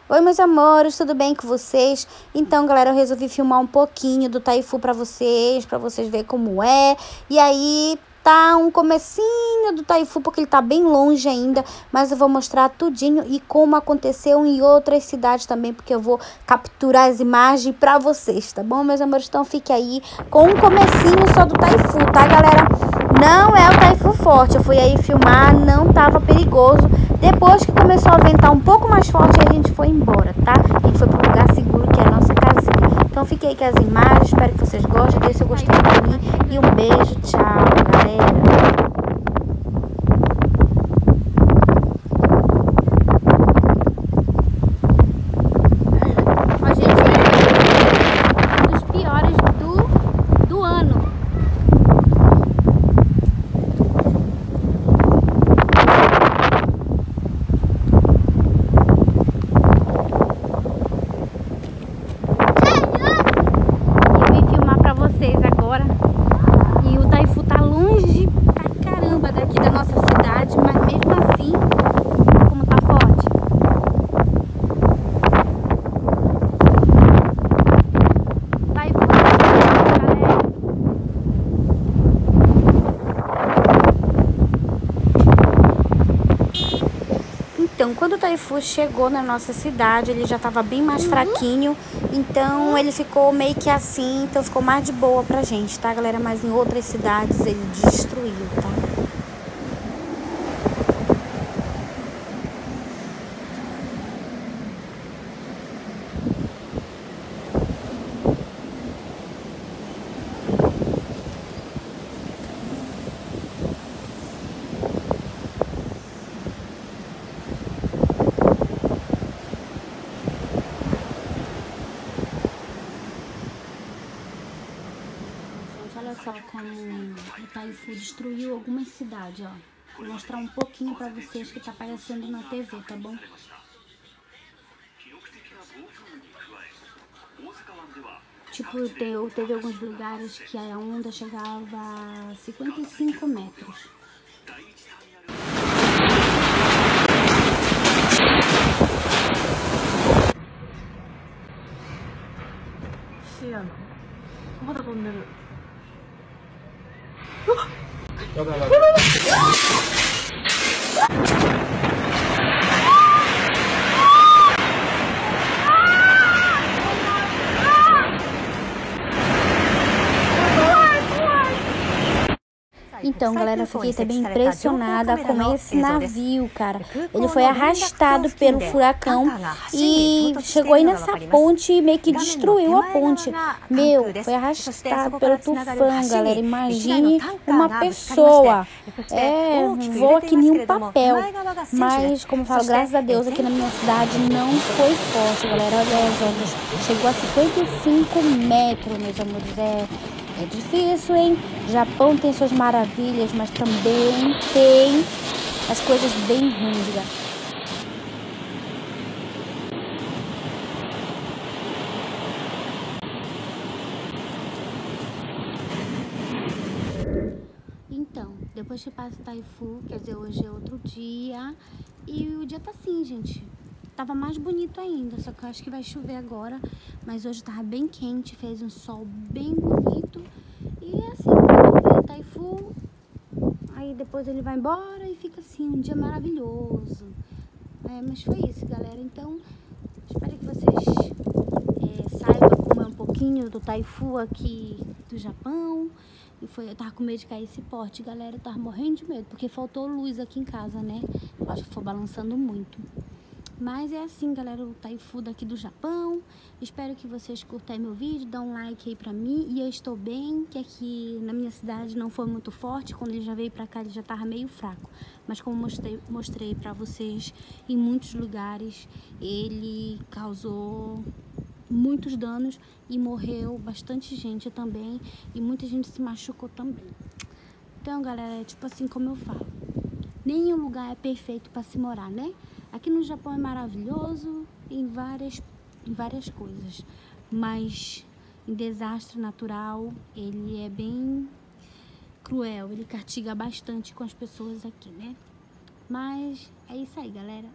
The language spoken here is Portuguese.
Oi, meus amores, tudo bem com vocês? Então, galera, eu resolvi filmar um pouquinho do Taifu pra vocês verem como é. E aí, tá um comecinho do Taifu, porque ele tá bem longe ainda, mas eu vou mostrar tudinho e como aconteceu em outras cidades também, porque eu vou capturar as imagens pra vocês, tá bom, meus amores? Então, fique aí com um comecinho só do Taifu, tá, galera? Não é o Taifu forte, eu fui aí filmar, não tava perigoso. Depois que começou a ventar um pouco mais forte, a gente foi embora, tá? A gente foi para um lugar seguro, que é a nossa casinha. Então, fiquei aí com as imagens, espero que vocês gostem. Deixe seu gostei pra mim e um beijo, tchau, galera. Então, quando o Taifu chegou na nossa cidade, ele já estava bem mais fraquinho, então ele ficou meio que assim, então ficou mais de boa pra gente, tá, galera? Mas em outras cidades ele destruiu, tá? Olha só como o Taifu destruiu algumas cidades, ó. Vou mostrar um pouquinho pra vocês que tá aparecendo na TV, tá bom? Tipo, teve alguns lugares que a onda chegava a 55 metros. Então, galera, eu fiquei também impressionada com esse navio, cara. Ele foi arrastado pelo furacão e chegou aí nessa ponte e meio que destruiu a ponte. Meu, foi arrastado pelo tufão, galera. Imagine uma pessoa. Voa que nem um papel. Mas, como eu falo, graças a Deus, aqui na minha cidade não foi forte, galera. Olha as ondas. Chegou a 55 metros, meus amores. É difícil, hein? O Japão tem suas maravilhas, mas também tem as coisas bem ruins, galera. Então, depois que passa o Taifu, quer dizer, hoje é outro dia, e o dia tá assim, gente. Tava mais bonito ainda, só que eu acho que vai chover agora. Mas hoje tava bem quente, fez um sol bem bonito. E assim, quando vem o Taifu, aí depois ele vai embora e fica assim, um dia maravilhoso. Mas foi isso, galera. Então, espero que vocês saibam como é um pouquinho do Taifu aqui do Japão. Eu tava com medo de cair esse porte, galera. Eu tava morrendo de medo, porque faltou luz aqui em casa, né? Eu acho que foi balançando muito. Mas é assim, galera, o Taifu daqui do Japão. Espero que vocês curtam meu vídeo, dá um like aí pra mim. E eu estou bem, que aqui na minha cidade não foi muito forte. Quando ele já veio pra cá, ele já tava meio fraco. Mas como mostrei pra vocês, em muitos lugares ele causou muitos danos e morreu bastante gente também. E muita gente se machucou também. Então, galera, é tipo assim como eu falo. Nenhum lugar é perfeito pra se morar, né? Aqui no Japão é maravilhoso em várias coisas, mas em desastre natural ele é bem cruel, ele castiga bastante com as pessoas aqui, né? Mas é isso aí, galera.